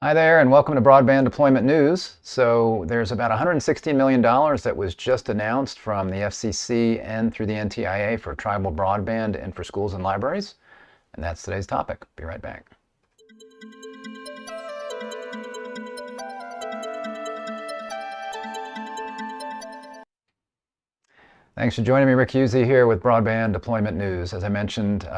Hi there, and welcome to Broadband Deployment News. So there's about $116 million that was just announced from the FCC and through the NTIA for tribal broadband and for schools and libraries. And that's today's topic. Be right back. Thanks for joining me. Rick Husey here with Broadband Deployment News. As I mentioned,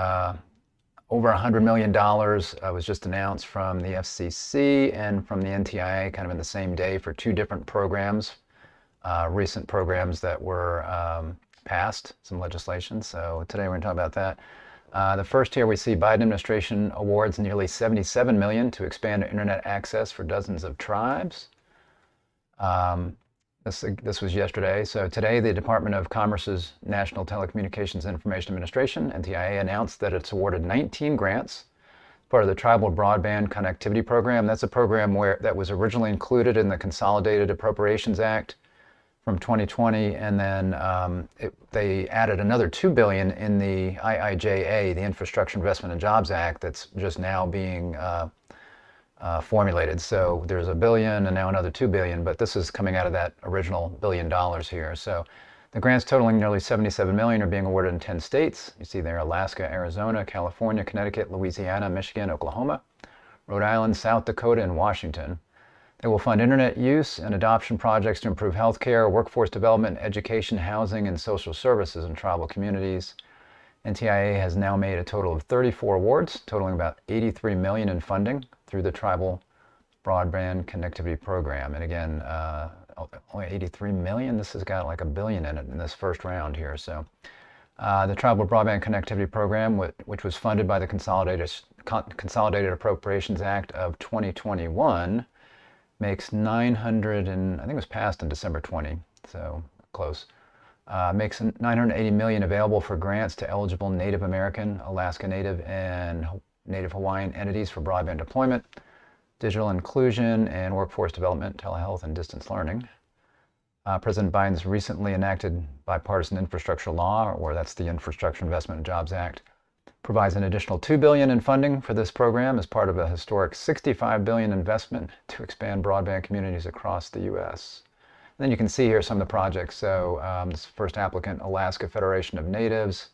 over $100 million was just announced from the FCC and from the NTIA kind of in the same day for two different programs, recent programs that were passed, some legislation. So today we're going to talk about that. The first here we see Biden administration awards nearly $77 million to expand internet access for dozens of tribes. This was yesterday. So today, the Department of Commerce's National Telecommunications Information Administration, NTIA, announced that it's awarded 19 grants, part of the Tribal Broadband Connectivity Program. That's a program that was originally included in the Consolidated Appropriations Act from 2020, and then they added another $2 billion in the IIJA, the Infrastructure Investment and Jobs Act, that's just now being formulated. So there's $1 billion and now another $2 billion, but this is coming out of that original $1 billion here. So the grants totaling nearly $77 million are being awarded in 10 states. You see there Alaska, Arizona, California, Connecticut, Louisiana, Michigan, Oklahoma, Rhode Island, South Dakota, and Washington. They will fund internet use and adoption projects to improve healthcare, workforce development, education, housing, and social services in tribal communities. NTIA has now made a total of 34 awards, totaling about $83 million in funding through the Tribal Broadband Connectivity Program. And again, only $83 million. This has got like $1 billion in it in this first round here. So the Tribal Broadband Connectivity Program, which was funded by the Consolidated Appropriations Act of 2021, makes 900 and I think it was passed in December 20, so close. Makes $980 million available for grants to eligible Native American, Alaska Native, and Native Hawaiian entities for broadband deployment, digital inclusion, and workforce development, telehealth, and distance learning. President Biden's recently enacted bipartisan infrastructure law, or that's the Infrastructure Investment and Jobs Act, provides an additional $2 billion in funding for this program as part of a historic $65 billion investment to expand broadband communities across the U.S. And then you can see here some of the projects. So this first applicant, Alaska Federation of Natives,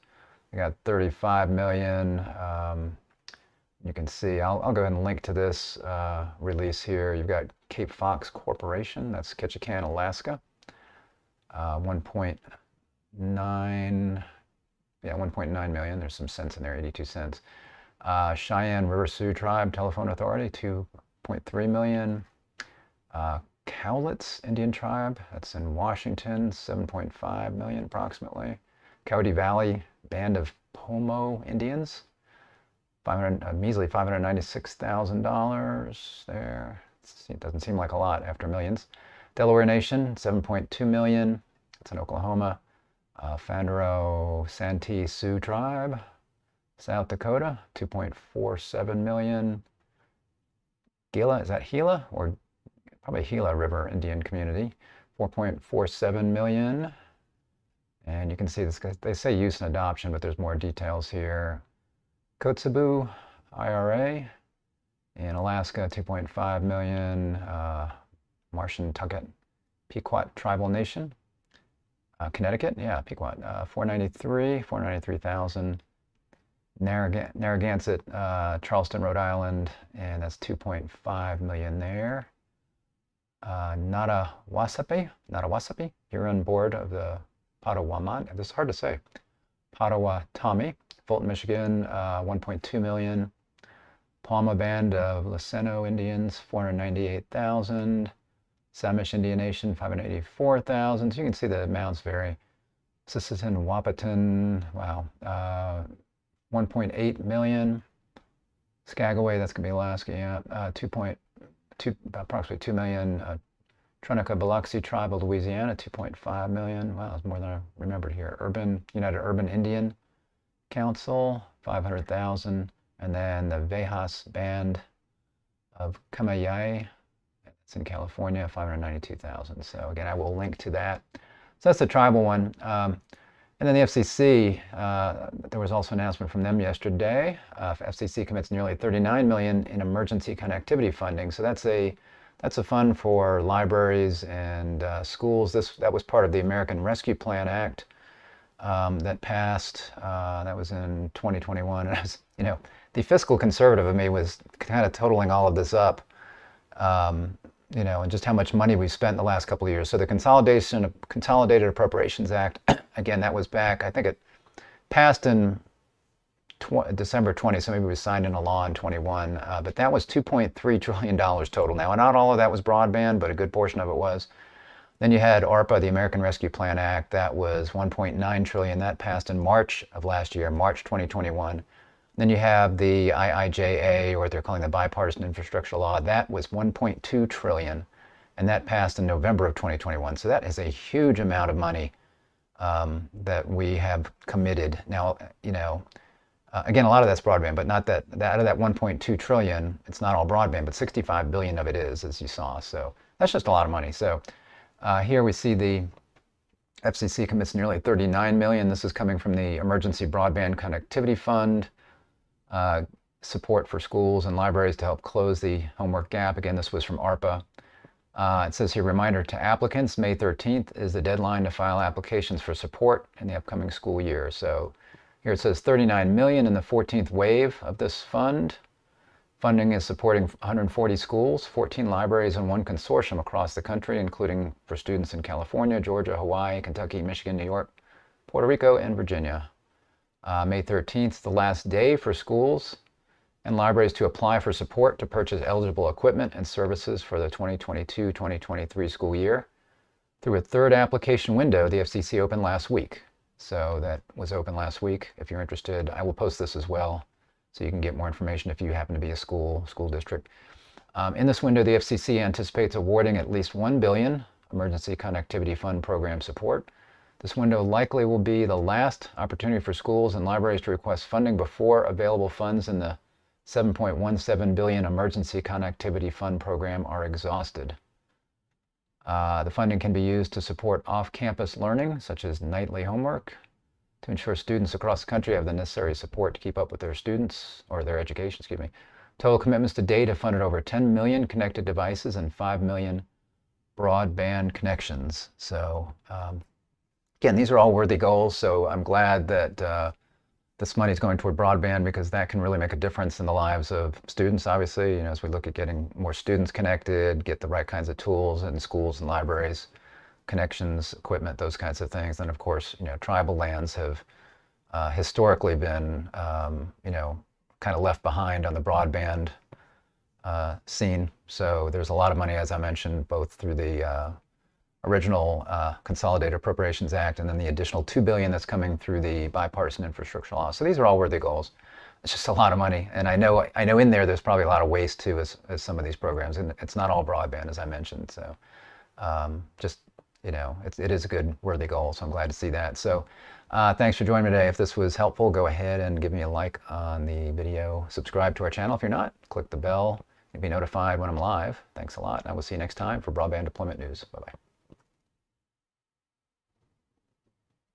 they got $35 million. You can see, I'll go ahead and link to this release here. You've got Cape Fox Corporation, that's Ketchikan, Alaska. 1.9 million. There's some cents in there, 82 cents. Cheyenne River Sioux Tribe Telephone Authority, 2.3 million. Cowlitz Indian Tribe, that's in Washington, 7.5 million approximately. Coyote Valley Band of Pomo Indians, measly $596,000 there. It doesn't seem like a lot after millions. Delaware Nation, 7.2 million. It's in Oklahoma. Fandero Santee Sioux Tribe, South Dakota, 2.47 million. Gila, is that Gila or probably Gila River Indian Community, 4.47 million. And you can see this, they say use and adoption, but there's more details here. Kotzebue IRA in Alaska, 2.5 million. Martian Tucket Pequot Tribal Nation, Connecticut, yeah, Pequot, 493,000. Narragansett, Charleston, Rhode Island, and that's 2.5 million there. Nottawasapi, you're on board of the Potawatomi. This is hard to say. Potawatomi, Fulton, Michigan, 1.2 million. Palma Band of Laseno Indians, 498,000. Samish Indian Nation, 584,000. So you can see the amounts vary. Sisseton, Wahpeton, wow, 1.8 million. Skagaway, that's going to be Alaska, yeah, approximately 2 million. Tunica Biloxi Tribe of Louisiana, 2.5 million. Wow, that's more than I remembered here. United Urban Indian Council, 500,000. And then the Vejas Band of Kamayai, it's in California, 592,000. So again, I will link to that. So that's the tribal one. And then the FCC, there was also an announcement from them yesterday. FCC commits nearly $39 million in emergency connectivity funding. So that's a fund for libraries and schools. That was part of the American Rescue Plan Act that passed. That was in 2021. And I was, the fiscal conservative of me was kind of totaling all of this up. And just how much money we've spent in the last couple of years. So the Consolidated Appropriations Act, again, that was back, I think it passed in December 20, so maybe it was signed into law in 21, but that was $2.3 trillion total now. And not all of that was broadband, but a good portion of it was. Then you had ARPA, the American Rescue Plan Act, that was $1.9 trillion. That passed in March of last year, March 2021. Then you have the IIJA, or what they're calling the Bipartisan Infrastructure Law. That was $1.2 trillion, and that passed in November of 2021. So that is a huge amount of money that we have committed. Now, again, a lot of that's broadband, but not that out of that 1.2 trillion, it's not all broadband, but 65 billion of it is, as you saw. So that's just a lot of money. So here we see the FCC commits nearly $39 million. This is coming from the Emergency Broadband Connectivity Fund. Support for schools and libraries to help close the homework gap. Again, this was from ARPA. It says here, reminder to applicants, May 13th is the deadline to file applications for support in the upcoming school year. So here it says $39 million in the 14th wave of this fund. Funding is supporting 140 schools, 14 libraries, and 1 consortium across the country, including for students in California, Georgia, Hawaii, Kentucky, Michigan, New York, Puerto Rico, and Virginia. May 13th, the last day for schools and libraries to apply for support to purchase eligible equipment and services for the 2022-2023 school year. Through a third application window, the FCC opened last week. So that was open last week. If you're interested, I will post this as well, so you can get more information if you happen to be a school district. In this window, the FCC anticipates awarding at least $1 billion Emergency Connectivity Fund program support. This window likely will be the last opportunity for schools and libraries to request funding before available funds in the $7.17 billion Emergency Connectivity Fund program are exhausted. The funding can be used to support off-campus learning, such as nightly homework, to ensure students across the country have the necessary support to keep up with their education. Total commitments to date have funded over 10 million connected devices and 5 million broadband connections. So, again, these are all worthy goals, so I'm glad that this money is going toward broadband, because that can really make a difference in the lives of students, obviously, as we look at getting more students connected, get the right kinds of tools in schools and libraries, connections, equipment, those kinds of things. And of course, tribal lands have historically been, kind of left behind on the broadband scene. So there's a lot of money, as I mentioned, both through the original Consolidated Appropriations Act and then the additional $2 billion that's coming through the Bipartisan Infrastructure Law. So these are all worthy goals. It's just a lot of money, and I know in there's probably a lot of waste too, as some of these programs, and it's not all broadband, as I mentioned. So it is a good, worthy goal. So I'm glad to see that. So thanks for joining me today. If this was helpful, go ahead and give me a like on the video. Subscribe to our channel if you're not. Click the bell and be notified when I'm live. Thanks a lot. And I will see you next time for Broadband Deployment News. Bye-bye.